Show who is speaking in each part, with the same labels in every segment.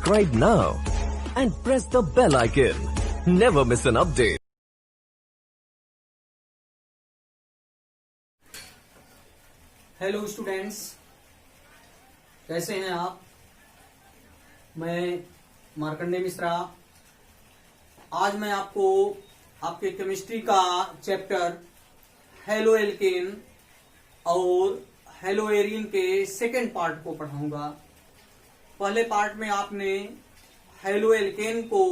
Speaker 1: subscribe now and press the bell icon. Never miss an update.
Speaker 2: Hello students, कैसे हैं आप? मैं मार्कंडे मिश्रा। आज मैं आपको आपके केमिस्ट्री का चैप्टर हेलो एल्केन और हेलो एरिन के सेकेंड पार्ट को पढ़ाऊंगा। पहले पार्ट में आपने हेलो एल्केन को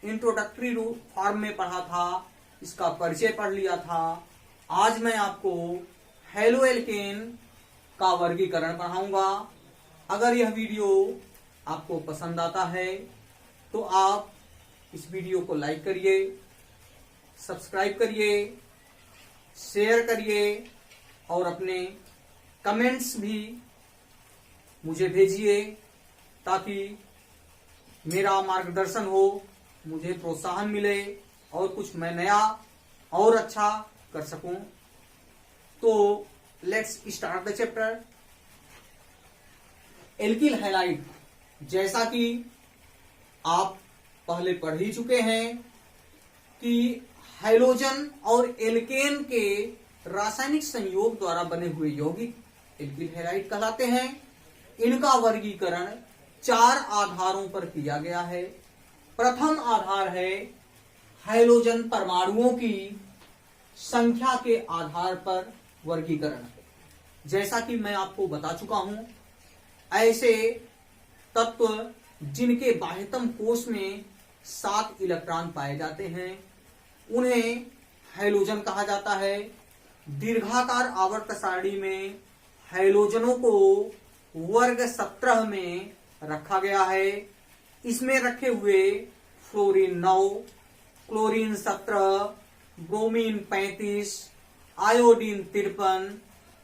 Speaker 2: इंट्रोडक्टरी फॉर्म में पढ़ा था, इसका परिचय पढ़ लिया था। आज मैं आपको हेलो एल्केन का वर्गीकरण पढ़ाऊंगा। अगर यह वीडियो आपको पसंद आता है तो आप इस वीडियो को लाइक करिए, सब्सक्राइब करिए, शेयर करिए और अपने कमेंट्स भी मुझे भेजिए ताकि मेरा मार्गदर्शन हो, मुझे प्रोत्साहन मिले और कुछ मैं नया और अच्छा कर सकूं। तो let's start the chapter. Alkyl halide, जैसा कि आप पहले पढ़ ही चुके हैं कि हाइड्रोजन और एल्केन के रासायनिक संयोग द्वारा बने हुए यौगिक एल्किल हैलाइड कहलाते हैं। इनका वर्गीकरण 4 आधारों पर किया गया है। प्रथम आधार है हाइड्रोजन परमाणुओं की संख्या के आधार पर वर्गीकरण। जैसा कि मैं आपको बता चुका हूं, ऐसे तत्व जिनके बाह्यतम कोश में 7 इलेक्ट्रॉन पाए जाते हैं उन्हें हाइड्रोजन कहा जाता है। दीर्घाकार आवर्त सारणी में हाइड्रोजनों को वर्ग 17 में रखा गया है। इसमें रखे हुए फ्लोरीन 9, क्लोरीन 17, ब्रोमीन 35, आयोडीन 53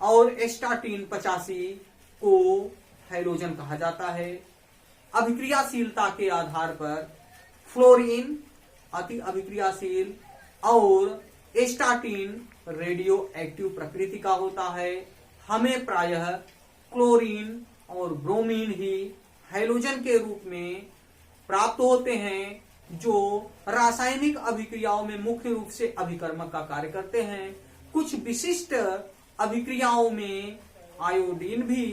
Speaker 2: और एस्टाटीन 85 को हाइड्रोजन कहा जाता है। अभिक्रियाशीलता के आधार पर फ्लोरीन अति अभिक्रियाशील और एस्टाटीन रेडियो एक्टिव प्रकृति का होता है। हमें प्रायः क्लोरीन और ब्रोमीन ही हाइड्रोजन के रूप में प्राप्त होते हैं, जो रासायनिक अभिक्रियाओं में मुख्य रूप से अभिकर्मक का कार्य करते हैं। कुछ विशिष्ट अभिक्रियाओं में आयोडीन भी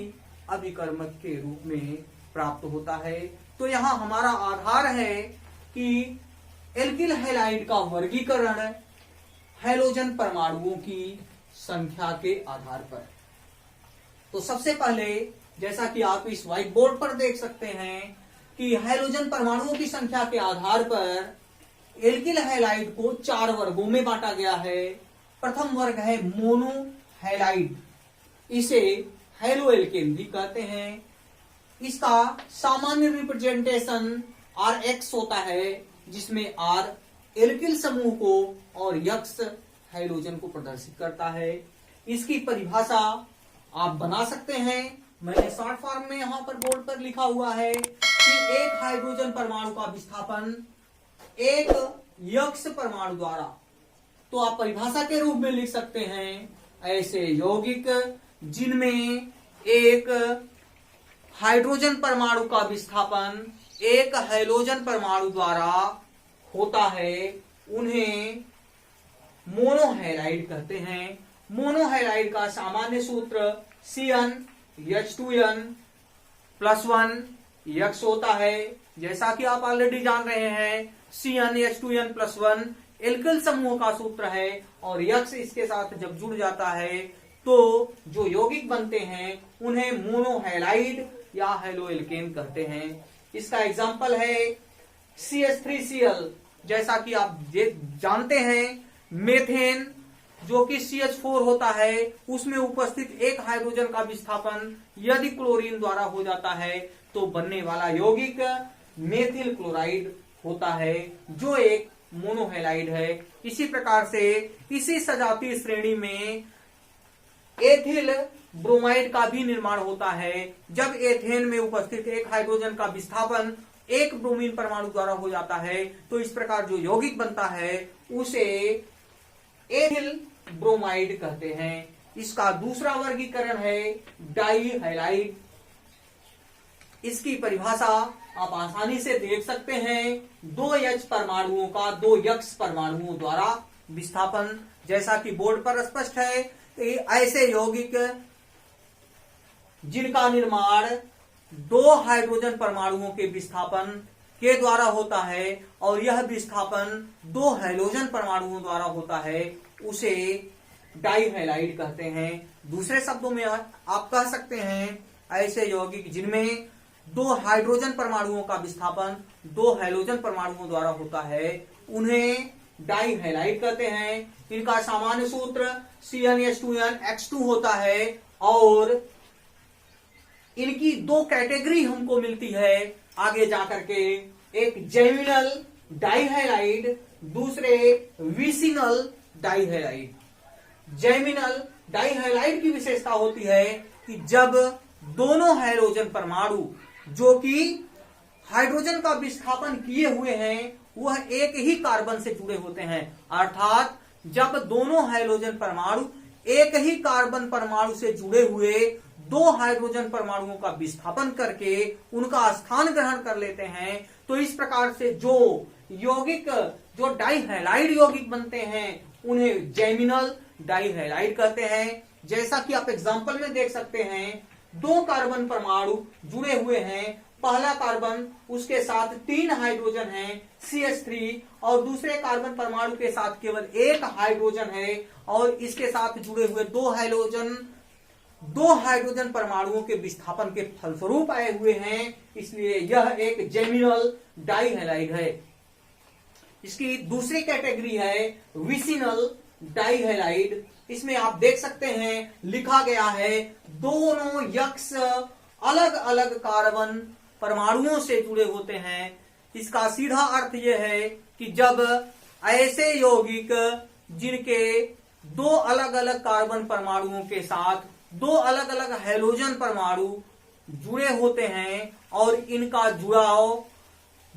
Speaker 2: अभिकर्मक के रूप में प्राप्त होता है। तो यहाँ हमारा आधार है कि एल्किल हैलाइड का वर्गीकरण हाइड्रोजन परमाणुओं की संख्या के आधार पर। तो सबसे पहले, जैसा कि आप इस व्हाइट बोर्ड पर देख सकते हैं कि हाइड्रोजन परमाणुओं की संख्या के आधार पर एल्किल हैलाइड को 4 वर्गों में बांटा गया है। प्रथम वर्ग है मोनो हैलाइड, इसे हेलो एल्केन भी कहते हैं। इसका सामान्य रिप्रेजेंटेशन Rx होता है, जिसमें R एल्किल समूह को और X हाइड्रोजन को प्रदर्शित करता है। इसकी परिभाषा आप बना सकते हैं। मैंने शॉर्ट फॉर्म में यहां पर बोर्ड पर लिखा हुआ है कि एक हाइड्रोजन परमाणु का विस्थापन एक यक्ष परमाणु द्वारा, तो आप परिभाषा के रूप में लिख सकते हैं ऐसे यौगिक जिनमें एक हाइड्रोजन परमाणु का विस्थापन एक हाइड्रोजन परमाणु द्वारा होता है, उन्हें मोनोहैलाइड कहते हैं। मोनोहैलाइड का सामान्य सूत्र CnH2n + 1 X होता है। जैसा कि आप ऑलरेडी जान रहे हैं, CnH2n + 1 एल्किल समूह का सूत्र है और X इसके साथ जब जुड़ जाता है तो जो यौगिक बनते हैं उन्हें मोनोहैलाइड या हेलो एल्केन कहते हैं। इसका एग्जाम्पल है CH3Cl। जैसा कि आप जानते हैं, मेथेन जो कि CH4 होता है, उसमें उपस्थित एक हाइड्रोजन का विस्थापन यदि क्लोरीन द्वारा हो जाता है तो बनने वाला यौगिक मेथिल क्लोराइड होता है, जो एक मोनोहैलाइड है। इसी प्रकार से इसी सजातीय श्रेणी में एथिल ब्रोमाइड का भी निर्माण होता है। जब एथेन में उपस्थित एक हाइड्रोजन का विस्थापन एक ब्रोमीन परमाणु द्वारा हो जाता है तो इस प्रकार जो यौगिक बनता है उसे एथिल ब्रोमाइड कहते हैं। इसका दूसरा वर्गीकरण है डाई हैलाइड। इसकी परिभाषा आप आसानी से देख सकते हैं, 2 H परमाणुओं का 2 X परमाणुओं द्वारा विस्थापन, जैसा कि बोर्ड पर स्पष्ट है। ऐसे यौगिक जिनका निर्माण 2 हाइड्रोजन परमाणुओं के विस्थापन के द्वारा होता है और यह विस्थापन 2 हैलोजन परमाणुओं द्वारा होता है, उसे डाइहैलाइड कहते हैं। दूसरे शब्दों में आप कह सकते हैं, ऐसे यौगिक जिनमें 2 हाइड्रोजन परमाणुओं का विस्थापन 2 हैलोजन परमाणुओं द्वारा होता है, उन्हें डाइहैलाइड कहते हैं। इनका सामान्य सूत्र CnH2nX2 होता है और इनकी 2 कैटेगरी हमको मिलती है आगे जाकर के, एक जेमिनल डाइहैलाइड, दूसरे विसिनल डाइहैलाइड। जेमिनल डाइहैलाइड की विशेषता होती है कि जब दोनों हाइड्रोजन परमाणु जो कि हाइड्रोजन का विस्थापन किए हुए हैं वह एक ही कार्बन से जुड़े होते हैं, अर्थात जब दोनों हाइड्रोजन परमाणु एक ही कार्बन परमाणु से जुड़े हुए 2 हाइड्रोजन परमाणुओं का विस्थापन करके उनका स्थान ग्रहण कर लेते हैं, तो इस प्रकार से जो यौगिक जो डाइहैलाइड यौगिक बनते हैं उन्हें जेमिनल डाइहैलाइड कहते हैं। जैसा कि आप एग्जांपल में देख सकते हैं, 2 कार्बन परमाणु जुड़े हुए हैं, पहला कार्बन उसके साथ 3 हाइड्रोजन है CH3 और दूसरे कार्बन परमाणु के साथ केवल 1 हाइड्रोजन है और इसके साथ जुड़े हुए 2 हाइड्रोजन परमाणुओं के विस्थापन के फलस्वरूप आए हुए हैं, इसलिए यह एक जेमिनल डाइहैलाइड है। इसकी दूसरी कैटेगरी है विसिनल डाइहैलाइड। इसमें आप देख सकते हैं लिखा गया है, दोनों यक्ष अलग अलग कार्बन परमाणुओं से जुड़े होते हैं। इसका सीधा अर्थ यह है कि जब ऐसे यौगिक जिनके 2 अलग अलग कार्बन परमाणुओं के साथ 2 अलग अलग हैलोजन परमाणु जुड़े होते हैं और इनका जुड़ाव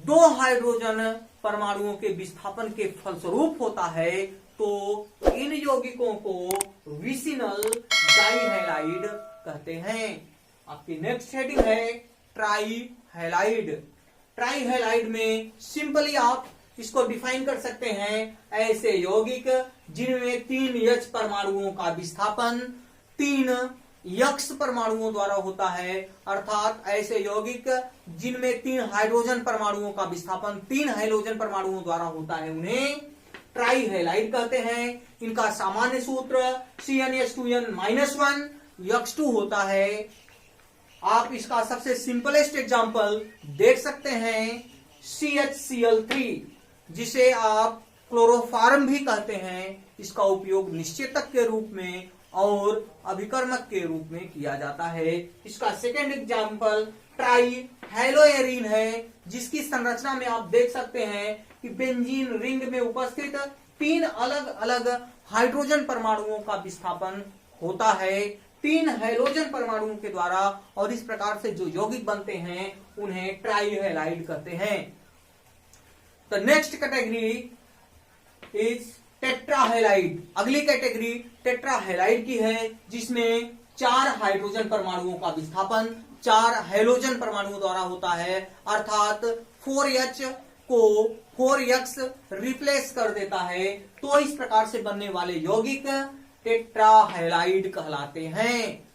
Speaker 2: 2 हाइड्रोजन परमाणुओं के विस्थापन के फलस्वरूप होता है, तो इन यौगिकों को विसिनल डाइहैलाइड कहते हैं। आपकी नेक्स्ट हेडिंग है ट्राइहैलाइड। ट्राइहैलाइड में सिंपली आप इसको डिफाइन कर सकते हैं, ऐसे यौगिक जिनमें 3 H परमाणुओं का विस्थापन 3 X परमाणुओं द्वारा होता है, अर्थात ऐसे यौगिक जिनमें 3 हाइड्रोजन परमाणुओं का विस्थापन 3 हाइड्रोजन परमाणुओं द्वारा होता है, उन्हें ट्राइहैलाइड कहते हैं। इनका सामान्य सूत्र CnH2n-1X2 होता है। आप इसका सबसे सिंपलेस्ट एग्जांपल देख सकते हैं, CHCl3 जिसे आप क्लोरोफॉर्म भी कहते हैं। इसका उपयोग निश्चेतक के रूप में और अभिकर्मक के रूप में किया जाता है। इसका सेकेंड एग्जांपल ट्राइहैलोएरीन है, जिसकी संरचना में आप देख सकते हैं कि बेंजीन रिंग में उपस्थित 3 अलग अलग हाइड्रोजन परमाणुओं का विस्थापन होता है 3 हैलोजन परमाणुओं के द्वारा, और इस प्रकार से जो यौगिक बनते हैं उन्हें ट्राइहैलाइड कहते हैं। The next category is tetrahalide. अगली कैटेगरी टेट्राहैलाइड की है, जिसमें 4 हाइड्रोजन परमाणुओं का विस्थापन 4 हैलोजन परमाणुओं द्वारा होता है, अर्थात 4H को 4X रिप्लेस कर देता है, तो इस प्रकार से बनने वाले यौगिक टेट्राहैलाइड कहलाते हैं।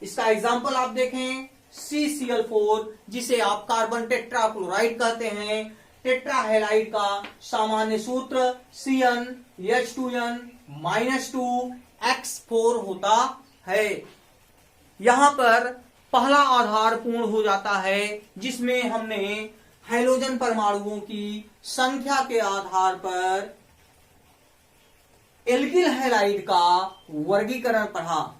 Speaker 2: इसका एग्जांपल आप देखें, CCl4 जिसे आप कार्बन टेट्राक्लोराइड कहते हैं। टेट्राहैलाइड का सामान्य सूत्र CnH2n-2x4 होता है। यहां पर पहला आधार पूर्ण हो जाता है, जिसमें हमने हैलोजन परमाणुओं की संख्या के आधार पर एल्किल हैलाइड का वर्गीकरण पढ़ा।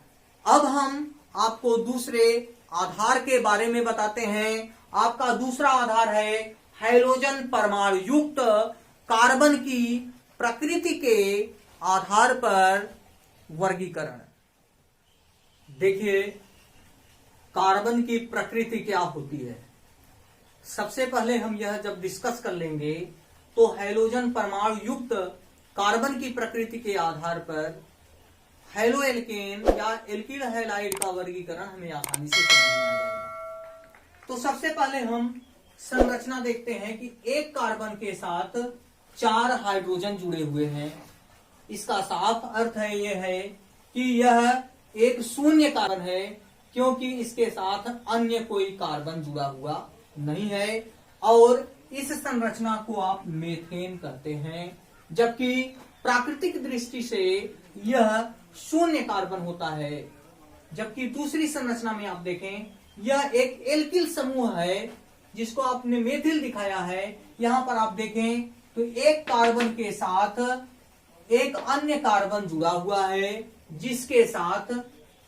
Speaker 2: अब हम आपको दूसरे आधार के बारे में बताते हैं। आपका दूसरा आधार है हैलोजन परमाणु युक्त कार्बन की प्रकृति के आधार पर वर्गीकरण। देखिए, कार्बन की प्रकृति क्या होती है। सबसे पहले हम यह जब डिस्कस कर लेंगे तो हैलोजन परमाणु युक्त कार्बन की प्रकृति के आधार पर हैलो एल्केन या एल्किल हैलाइड का वर्गीकरण हमें आसानी से समझ में आ जाएगा। तो सबसे पहले हम संरचना देखते हैं कि एक कार्बन के साथ 4 हाइड्रोजन जुड़े हुए हैं। इसका साफ अर्थ है यह है कि यह एक शून्य कार्बन है, क्योंकि इसके साथ अन्य कोई कार्बन जुड़ा हुआ नहीं है। और इस संरचना को आप मीथेन कहते हैं, जबकि प्राकृतिक दृष्टि से यह शून्य कार्बन होता है। जबकि दूसरी संरचना में आप देखें, यह एक एल्किल समूह है जिसको आपने मेथिल दिखाया है। यहां पर आप देखें तो एक कार्बन के साथ एक अन्य कार्बन जुड़ा हुआ है, जिसके साथ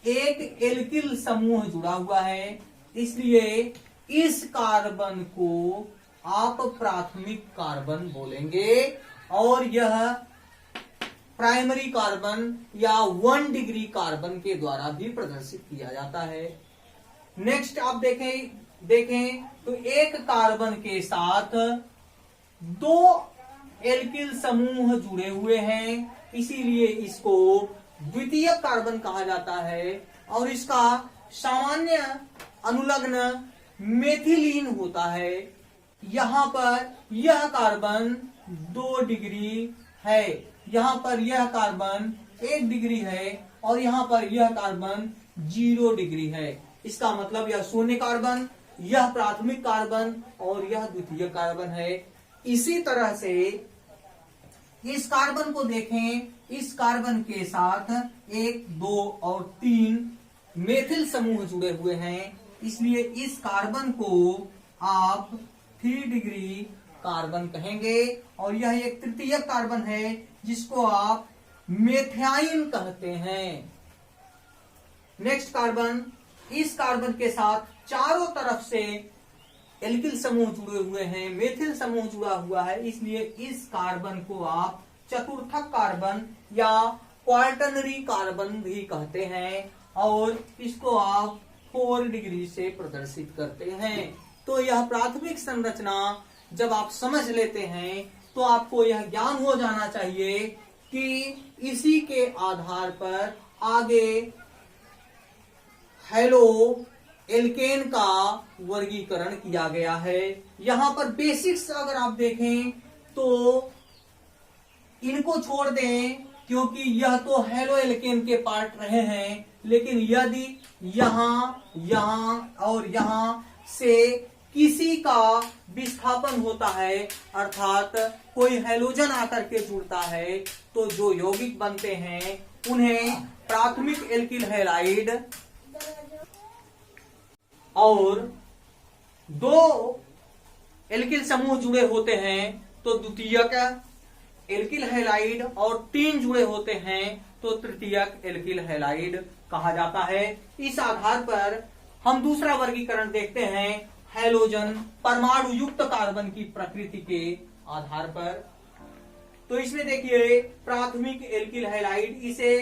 Speaker 2: एक एल्किल समूह जुड़ा हुआ है। इसलिए इस कार्बन को आप प्राथमिक कार्बन बोलेंगे और यह प्राइमरी कार्बन या 1 डिग्री कार्बन के द्वारा भी प्रदर्शित किया जाता है। नेक्स्ट आप देखें तो एक कार्बन के साथ 2 एल्किल समूह जुड़े हुए हैं, इसीलिए इसको द्वितीय कार्बन कहा जाता है। और इसका सामान्य अनुलग्न मेथिलीन होता है। यहां पर यह कार्बन 2 डिग्री है, यहां पर यह कार्बन 1 डिग्री है और यहां पर यह कार्बन 0 डिग्री है। इसका मतलब यह शून्य कार्बन, यह प्राथमिक कार्बन और यह द्वितीय कार्बन है। इसी तरह से इस कार्बन को देखें, इस कार्बन के साथ 1, 2 और 3 मेथिल समूह जुड़े हुए हैं, इसलिए इस कार्बन को आप 3 डिग्री कार्बन कहेंगे। और यह एक तृतीय कार्बन है जिसको आप मेथाइन कहते हैं। नेक्स्ट कार्बन, इस कार्बन के साथ चारों तरफ से एल्किल समूह जुड़े हुए हैं, मेथिल समूह जुड़ा हुआ है, इसलिए इस कार्बन को आप चतुर्थक कार्बन या क्वार्टनरी कार्बन भी कहते हैं और इसको आप 4 डिग्री से प्रदर्शित करते हैं। तो यह प्राथमिक संरचना जब आप समझ लेते हैं तो आपको यह ज्ञान हो जाना चाहिए कि इसी के आधार पर आगे हेलो एल्केन का वर्गीकरण किया गया है। यहां पर बेसिक्स अगर आप देखें तो इनको छोड़ दें, क्योंकि यह तो हेलो एल्केन के पार्ट रहे हैं, लेकिन यदि यहां और यहां से किसी का विस्थापन होता है, अर्थात कोई हैलोजन आकर के जुड़ता है, तो जो यौगिक बनते हैं उन्हें प्राथमिक एल्किल हैलाइड और 2 एल्किल समूह जुड़े होते हैं तो द्वितीयक एल्किल हैलाइड और 3 जुड़े होते हैं तो तृतीयक एल्किल हैलाइड कहा जाता है। इस आधार पर हम दूसरा वर्गीकरण देखते हैं हैलोजन परमाणु युक्त कार्बन की प्रकृति के आधार पर। तो इसमें देखिए प्राथमिक एल्किल हैलाइड, इसे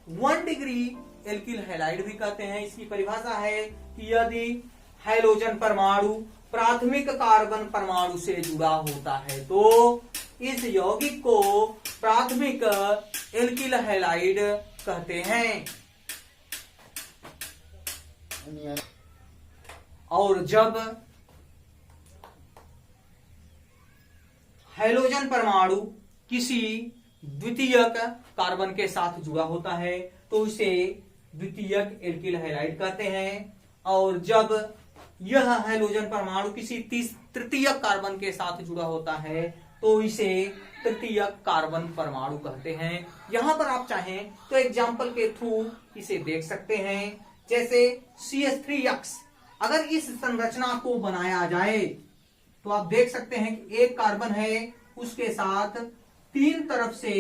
Speaker 2: 1 डिग्री एल्किल हैलाइड भी कहते हैं। इसकी परिभाषा है कि यदि हैलोजन परमाणु प्राथमिक कार्बन परमाणु से जुड़ा होता है तो इस यौगिक को प्राथमिक एल्किल हैलाइड कहते हैं। और जब हैलोजन परमाणु किसी द्वितीयक कार्बन के साथ जुड़ा होता है तो इसे द्वितीयक एल्किल हैलाइड कहते हैं। और जब यह हैलोजन परमाणु किसी तृतीयक कार्बन के साथ जुड़ा होता है तो इसे तृतीयक कार्बन परमाणु कहते हैं। यहां पर आप चाहें तो एग्जाम्पल के थ्रू इसे देख सकते हैं। जैसे CH3X, अगर इस संरचना को बनाया जाए तो आप देख सकते हैं कि एक कार्बन है, उसके साथ 3 तरफ से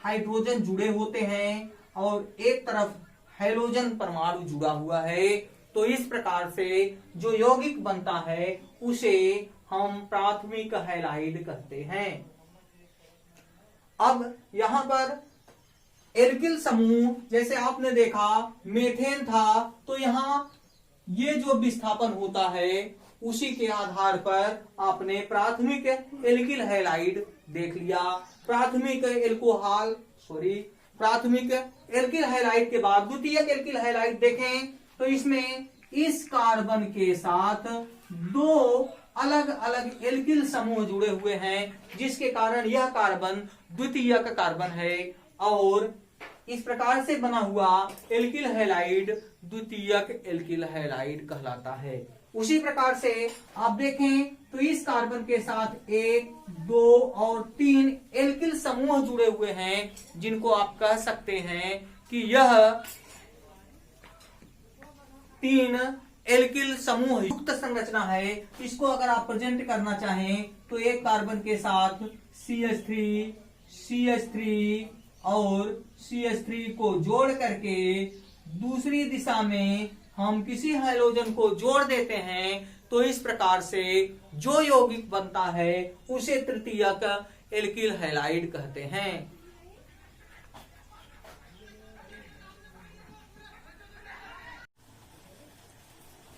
Speaker 2: हाइड्रोजन जुड़े होते हैं और एक तरफ हैलोजन परमाणु जुड़ा हुआ है। तो इस प्रकार से जो यौगिक बनता है उसे हम प्राथमिक हैलाइड कहते हैं। अब यहां पर एल्किल समूह, जैसे आपने देखा मेथेन था, तो यहां ये जो विस्थापन होता है उसी के आधार पर आपने प्राथमिक एल्किल हैलाइड देख लिया। प्राथमिक एल्किल हैलाइड के बाद द्वितीयक एल्किल हैलाइड देखें तो इसमें इस कार्बन के साथ 2 अलग अलग एल्किल समूह जुड़े हुए हैं, जिसके कारण यह कार्बन द्वितीयक कार्बन है और इस प्रकार से बना हुआ एल्किल हैलाइड द्वितीयक एल्किल हैलाइड कहलाता है। उसी प्रकार से आप देखें तो इस कार्बन के साथ 1, 2 और 3 एल्किल समूह जुड़े हुए हैं, जिनको आप कह सकते हैं कि यह 3 एल्किल समूह युक्त संरचना है। इसको अगर आप प्रेजेंट करना चाहें तो एक कार्बन के साथ CH3, CH3 और CH3 को जोड़ करके दूसरी दिशा में हम किसी हाइड्रोजन को जोड़ देते हैं, तो इस प्रकार से जो यौगिक बनता है उसे तृतीयक एल्किल हैलाइड कहते हैं।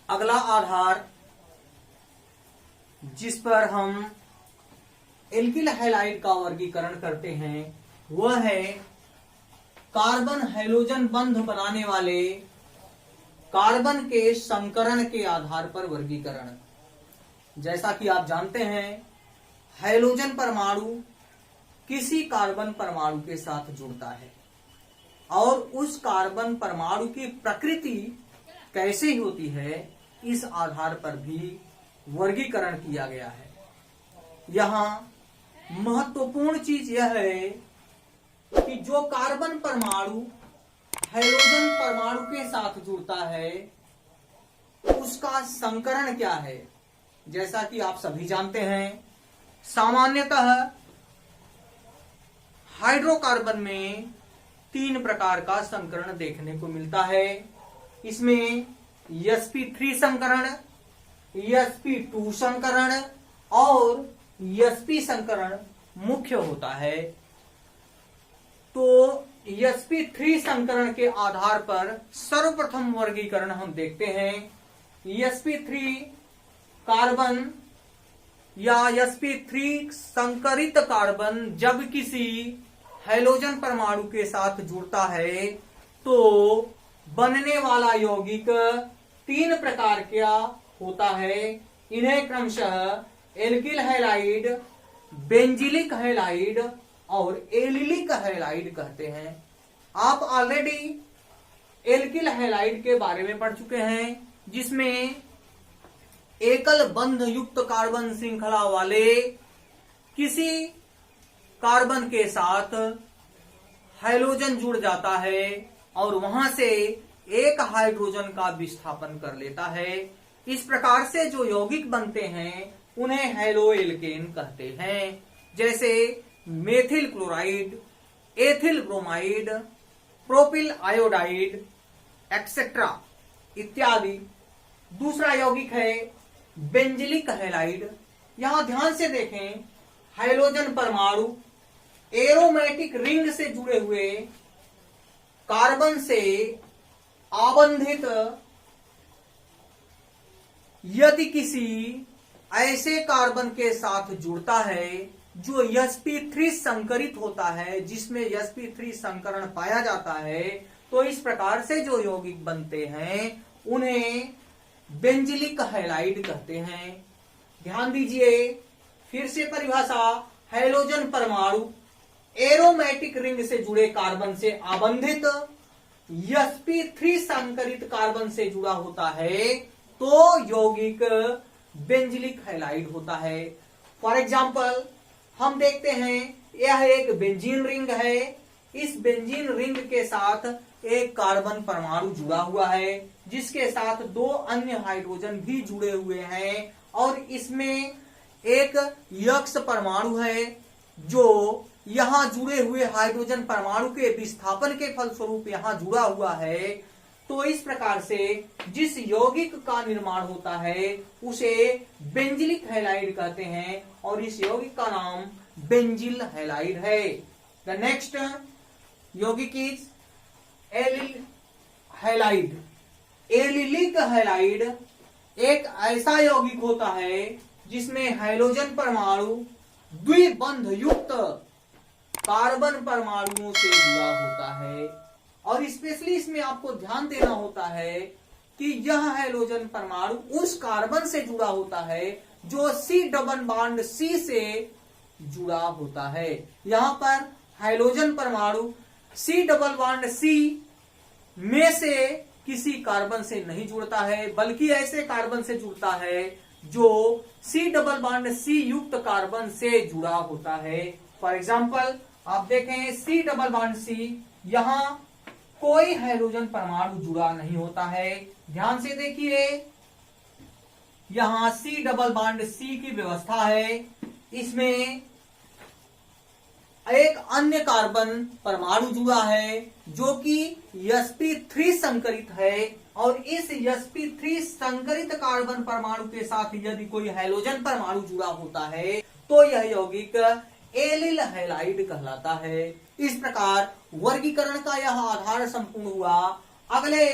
Speaker 2: अगला आधार जिस पर हम एल्किल हैलाइड का वर्गीकरण करते हैं वह है कार्बन हाइड्रोजन बंध बनाने वाले कार्बन के संकरण के आधार पर वर्गीकरण। जैसा कि आप जानते हैं हाइड्रोजन परमाणु किसी कार्बन परमाणु के साथ जुड़ता है और उस कार्बन परमाणु की प्रकृति कैसे होती है इस आधार पर भी वर्गीकरण किया गया है। यहां महत्वपूर्ण चीज यह है कि जो कार्बन परमाणु हाइड्रोजन परमाणु के साथ जुड़ता है उसका संकरण क्या है। जैसा कि आप सभी जानते हैं सामान्यतः हाइड्रोकार्बन में 3 प्रकार का संकरण देखने को मिलता है। इसमें sp3 संकरण, sp2 संकरण और sp संकरण मुख्य होता है। तो sp3 संकरण के आधार पर सर्वप्रथम वर्गीकरण हम देखते हैं। sp3 कार्बन या sp3 संकरित कार्बन जब किसी हाइड्रोजन परमाणु के साथ जुड़ता है तो बनने वाला यौगिक 3 प्रकार का होता है। इन्हें क्रमशः एल्किल हैलाइड, बेंजिलिक हैलाइड और एलिलिक हैलाइड कहते हैं। आप ऑलरेडी एल्किल हैलाइड के बारे में पढ़ चुके हैं, जिसमें एकल बंध युक्त कार्बन श्रृंखला वाले किसी कार्बन के साथ हाइड्रोजन जुड़ जाता है और वहां से एक हाइड्रोजन का विस्थापन कर लेता है। इस प्रकार से जो यौगिक बनते हैं उन्हें हैलोएल्केन कहते हैं, जैसे methyl chloride, ethyl bromide, propyl iodide etcetera इत्यादि। दूसरा यौगिक है बेंजिलिक हैलाइड। यहां ध्यान से देखें, हाइड्रोजन परमाणु एरोमेटिक रिंग से जुड़े हुए कार्बन से आबंधित यदि किसी ऐसे कार्बन के साथ जुड़ता है जो sp3 संकरित होता है, जिसमें sp3 संकरण पाया जाता है, तो इस प्रकार से जो यौगिक बनते हैं उन्हें बेंजिलिक हैलाइड कहते हैं। ध्यान दीजिए, फिर से परिभाषा, हाइड्रोजन परमाणु एरोमेटिक रिंग से जुड़े कार्बन से आबंधित sp3 संकरित कार्बन से जुड़ा होता है तो यौगिक बेंजिलिक हैलाइड होता है। फॉर एग्जाम्पल हम देखते हैं यह एक बेंजीन रिंग है। इस बेंजीन रिंग के साथ एक कार्बन परमाणु जुड़ा हुआ है, जिसके साथ 2 अन्य हाइड्रोजन भी जुड़े हुए हैं और इसमें एक यक्ष परमाणु है जो यहां जुड़े हुए हाइड्रोजन परमाणु के विस्थापन के फलस्वरूप यहां जुड़ा हुआ है। तो इस प्रकार से जिस यौगिक का निर्माण होता है उसे बेंजिलिक हैलाइड कहते हैं और इस यौगिक का नाम बेंजिल हैलाइड है। द नेक्स्ट यौगिक is allyl halide. Allylic halide एक ऐसा यौगिक होता है जिसमें हाइड्रोजन परमाणु द्विबंध युक्त कार्बन परमाणुओं से जुड़ा होता है और स्पेशली इसमें आपको ध्यान देना होता है कि यह हाइड्रोजन परमाणु उस कार्बन से जुड़ा होता है जो C डबल बॉन्ड C से जुड़ा होता है। यहां पर हाइड्रोजन परमाणु C डबल बॉन्ड C में से किसी कार्बन से नहीं जुड़ता है, बल्कि ऐसे कार्बन से जुड़ता है जो C डबल बॉन्ड C युक्त कार्बन से जुड़ा होता है। फॉर एग्जाम्पल आप देखें C डबल बॉन्ड C, यहां कोई हाइड्रोजन परमाणु जुड़ा नहीं होता है। ध्यान से देखिए, यहां C डबल बॉन्ड C की व्यवस्था है, इसमें एक अन्य कार्बन परमाणु जुड़ा है जो कि sp3 संकरित है, और इस sp3 संकरित कार्बन परमाणु के साथ यदि कोई हाइड्रोजन परमाणु जुड़ा होता है तो यह यौगिक एलिल हैलाइड कहलाता है। इस प्रकार वर्गीकरण का यह आधार संपूर्ण हुआ। अगले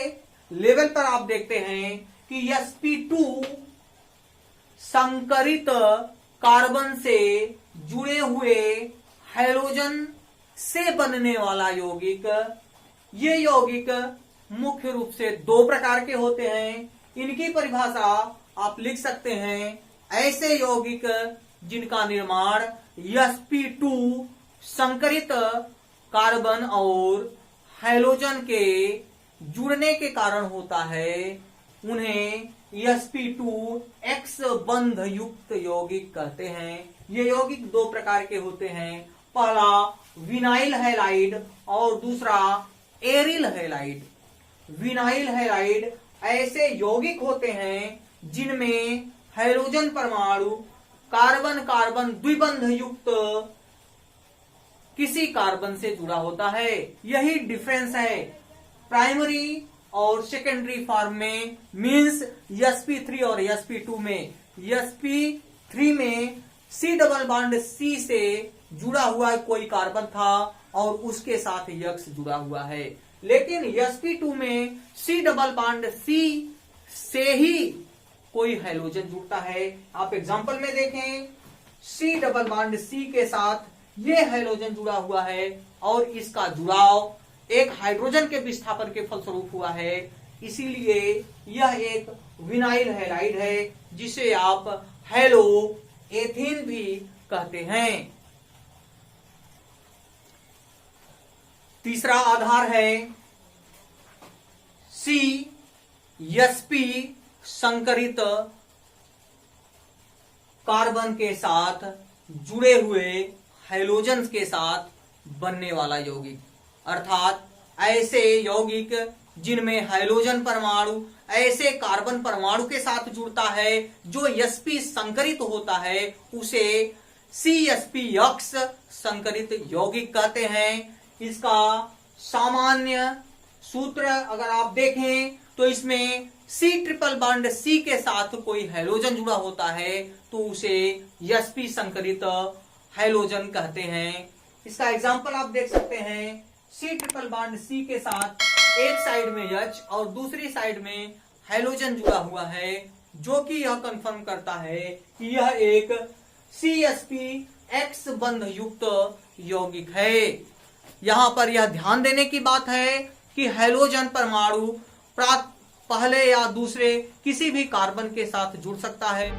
Speaker 2: लेवल पर आप देखते हैं कि sp2 संकरित कार्बन से जुड़े हुए हाइड्रोजन से बनने वाला यौगिक। ये यौगिक मुख्य रूप से दो प्रकार के होते हैं। इनकी परिभाषा आप लिख सकते हैं, ऐसे यौगिक जिनका निर्माण sp2 संकरित कार्बन और हाइड्रोजन के जुड़ने के कारण होता है, उन्हें sp2x बंध युक्त यौगिक कहते हैं। ये यौगिक दो प्रकार के होते हैं, पहला विनाइल हैलाइड और दूसरा एरिल हैलाइड। विनाइल हैलाइड ऐसे यौगिक होते हैं जिनमें हाइड्रोजन परमाणु कार्बन कार्बन द्विबंध युक्त किसी कार्बन से जुड़ा होता है। यही डिफरेंस है प्राइमरी और सेकेंडरी फॉर्म में, मींस sp3 और sp2 में। sp3 में C डबल बॉन्ड C से जुड़ा हुआ कोई कार्बन था और उसके साथ X जुड़ा हुआ है, लेकिन sp2 में C डबल बॉन्ड C से ही कोई हाइड्रोजन जुड़ता है। आप एग्जांपल में देखें, C डबल बॉन्ड C के साथ ये हाइड्रोजन जुड़ा हुआ है और इसका जुड़ाव एक हाइड्रोजन के विस्थापन के फलस्वरूप हुआ है, इसीलिए यह एक विनाइल हैलाइड है, जिसे आप हैलो एथीन भी कहते हैं। तीसरा आधार है CsP संकरित कार्बन के साथ जुड़े हुए हाइड्रोजन के साथ बनने वाला यौगिक, अर्थात ऐसे यौगिक जिनमें हाइड्रोजन परमाणु ऐसे कार्बन परमाणु के साथ जुड़ता है जो sp संकरित होता है, उसे CsPX संकरित यौगिक कहते हैं। इसका सामान्य सूत्र अगर आप देखें तो इसमें C ट्रिपल बॉन्ड C के साथ कोई हाइड्रोजन जुड़ा होता है तो उसे sp संकरित हाइड्रोजन कहते हैं। इसका एग्जाम्पल आप देख सकते हैं, C ट्रिपल बॉन्ड C के साथ एक साइड में H और दूसरी साइड में हाइड्रोजन जुड़ा हुआ है, जो कि यह कंफर्म करता है कि यह एक CsPX बंध युक्त यौगिक है। यहां पर यह ध्यान देने की बात है कि हाइड्रोजन परमाणु पहले या दूसरे किसी भी कार्बन के साथ जुड़ सकता है।